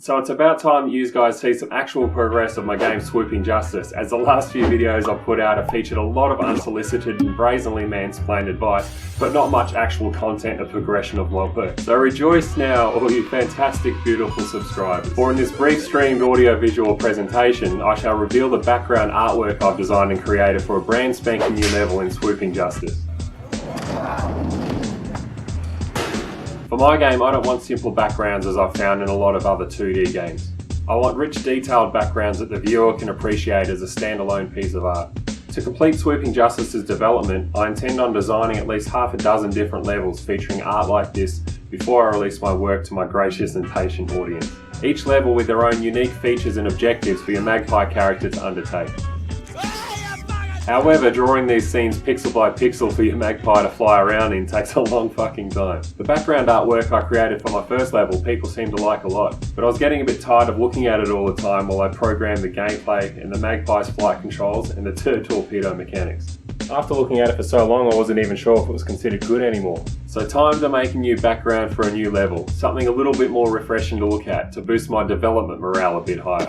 So it's about time that you guys see some actual progress of my game Swooping Justice, as the last few videos I've put out have featured a lot of unsolicited and brazenly mansplained advice, but not much actual content or progression of my work. So rejoice now, all you fantastic, beautiful subscribers. For in this brief streamed audio-visual presentation, I shall reveal the background artwork I've designed and created for a brand spanking new level in Swooping Justice. For my game, I don't want simple backgrounds as I've found in a lot of other 2D games. I want rich, detailed backgrounds that the viewer can appreciate as a standalone piece of art. To complete Swooping Justice's development, I intend on designing at least half a dozen different levels featuring art like this before I release my work to my gracious and patient audience. Each level with their own unique features and objectives for your Magpie character to undertake. However, drawing these scenes pixel by pixel for your Magpie to fly around in takes a long fucking time. The background artwork I created for my first level people seem to like a lot, but I was getting a bit tired of looking at it all the time while I programmed the gameplay and the Magpie's flight controls and the turd torpedo mechanics. After looking at it for so long I wasn't even sure if it was considered good anymore. So time to make a new background for a new level, something a little bit more refreshing to look at to boost my development morale a bit higher.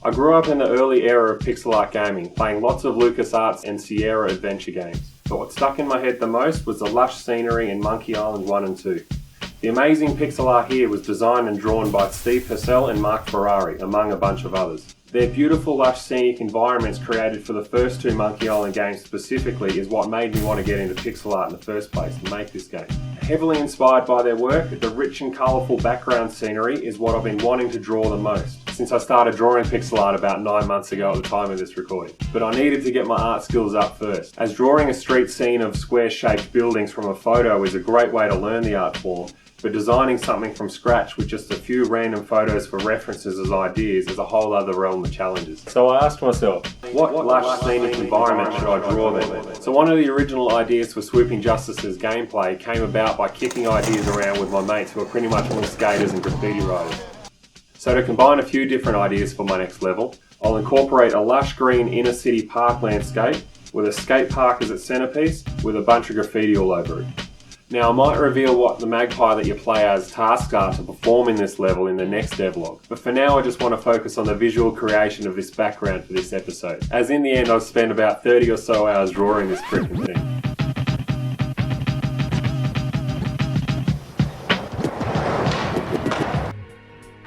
I grew up in the early era of pixel art gaming, playing lots of LucasArts and Sierra adventure games. But what stuck in my head the most was the lush scenery in Monkey Island 1 and 2. The amazing pixel art here was designed and drawn by Steve Purcell and Mark Ferrari, among a bunch of others. Their beautiful lush scenic environments created for the first two Monkey Island games specifically is what made me want to get into pixel art in the first place and make this game. Heavily inspired by their work, the rich and colourful background scenery is what I've been wanting to draw the most, since I started drawing pixel art about 9 months ago at the time of this recording. But I needed to get my art skills up first, as drawing a street scene of square-shaped buildings from a photo is a great way to learn the art form, but designing something from scratch with just a few random photos for references as ideas is a whole other realm of challenges. So I asked myself, what lush scenic environment should I draw then? So one of the original ideas for Swooping Justice's gameplay came about by kicking ideas around with my mates who are pretty much all skaters and graffiti writers. So to combine a few different ideas for my next level, I'll incorporate a lush green inner city park landscape with a skate park as its centerpiece with a bunch of graffiti all over it. Now I might reveal what the Magpie that you play as tasks are to perform in this level in the next devlog, but for now I just want to focus on the visual creation of this background for this episode, as in the end I've spent about 30 or so hours drawing this freaking thing.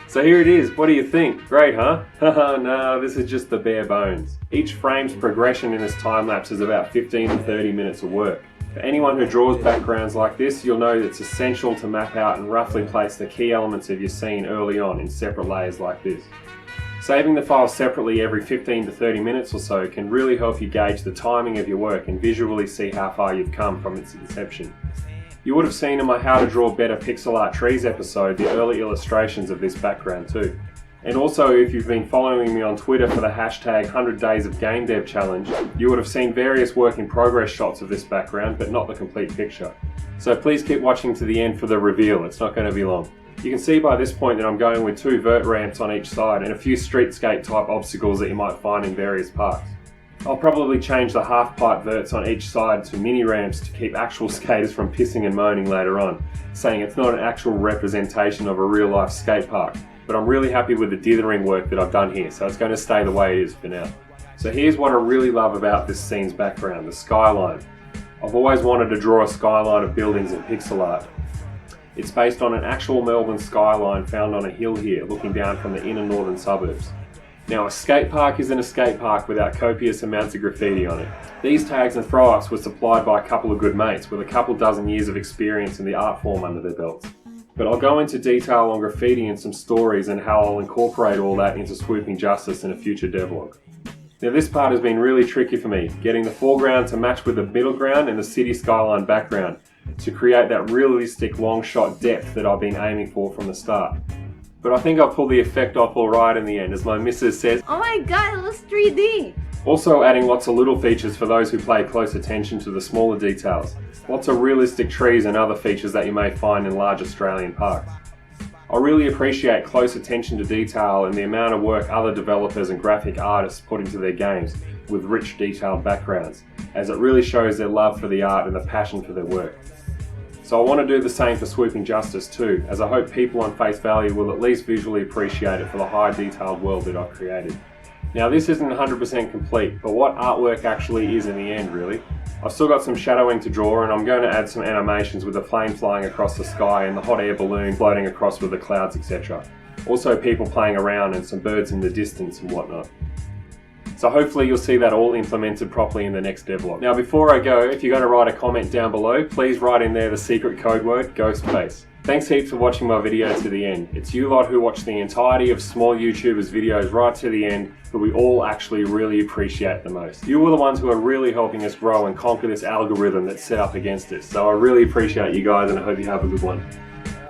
So here it is, what do you think? Great, huh? Haha, no, this is just the bare bones. Each frame's progression in this time lapse is about 15 to 30 minutes of work. For anyone who draws backgrounds like this, you'll know that it's essential to map out and roughly place the key elements of your scene early on in separate layers like this. Saving the files separately every 15 to 30 minutes or so can really help you gauge the timing of your work and visually see how far you've come from its inception. You would have seen in my How to Draw Better Pixel Art Trees episode the early illustrations of this background too. And also, if you've been following me on Twitter for the hashtag 100 Days of Game Dev Challenge, you would have seen various work in progress shots of this background, but not the complete picture. So please keep watching to the end for the reveal, it's not going to be long. You can see by this point that I'm going with 2 vert ramps on each side and a few streetscape type obstacles that you might find in various parks. I'll probably change the half pipe verts on each side to mini ramps to keep actual skaters from pissing and moaning later on, saying it's not an actual representation of a real life skate park. But I'm really happy with the dithering work that I've done here, so it's going to stay the way it is for now. So here's what I really love about this scene's background, the skyline. I've always wanted to draw a skyline of buildings in pixel art. It's based on an actual Melbourne skyline found on a hill here, looking down from the inner northern suburbs. Now a skate park isn't a skate park without copious amounts of graffiti on it. These tags and throw-ups were supplied by a couple of good mates with a couple dozen years of experience in the art form under their belts. But I'll go into detail on graffiti and some stories and how I'll incorporate all that into Swooping Justice in a future devlog. Now this part has been really tricky for me, getting the foreground to match with the middle ground and the city skyline background to create that realistic long shot depth that I've been aiming for from the start. But I think I'll pull the effect off alright in the end, as my missus says, "Oh my god, it looks 3D!" Also adding lots of little features for those who pay close attention to the smaller details. Lots of realistic trees and other features that you may find in large Australian parks. I really appreciate close attention to detail and the amount of work other developers and graphic artists put into their games with rich detailed backgrounds, as it really shows their love for the art and the passion for their work. So I want to do the same for Swooping Justice too, as I hope people on face value will at least visually appreciate it for the high detailed world that I've created. Now this isn't 100% complete, but what artwork actually is in the end really. I've still got some shadowing to draw, and I'm going to add some animations with the plane flying across the sky and the hot air balloon floating across with the clouds, etc. Also people playing around and some birds in the distance and whatnot. So hopefully you'll see that all implemented properly in the next devlog. Now before I go, if you're going to write a comment down below, please write in there the secret code word, Ghostface. Thanks heaps for watching my video to the end. It's you lot who watch the entirety of small YouTubers' videos right to the end that we all actually really appreciate the most. You are the ones who are really helping us grow and conquer this algorithm that's set up against us. So I really appreciate you guys, and I hope you have a good one.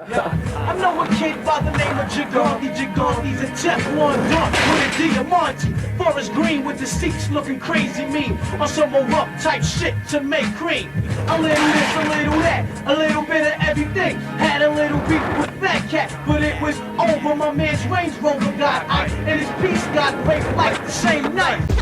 I know a kid by the name of Giganti's a Teflon dunk with a Diamante. Forest green with the seats looking crazy mean. On some up type shit to make cream. A little this, a little that, a little bit of everything. Had a little beef with Fat Cat, but it was over. My man's Range Rover got ice, and his piece got raped like the same night.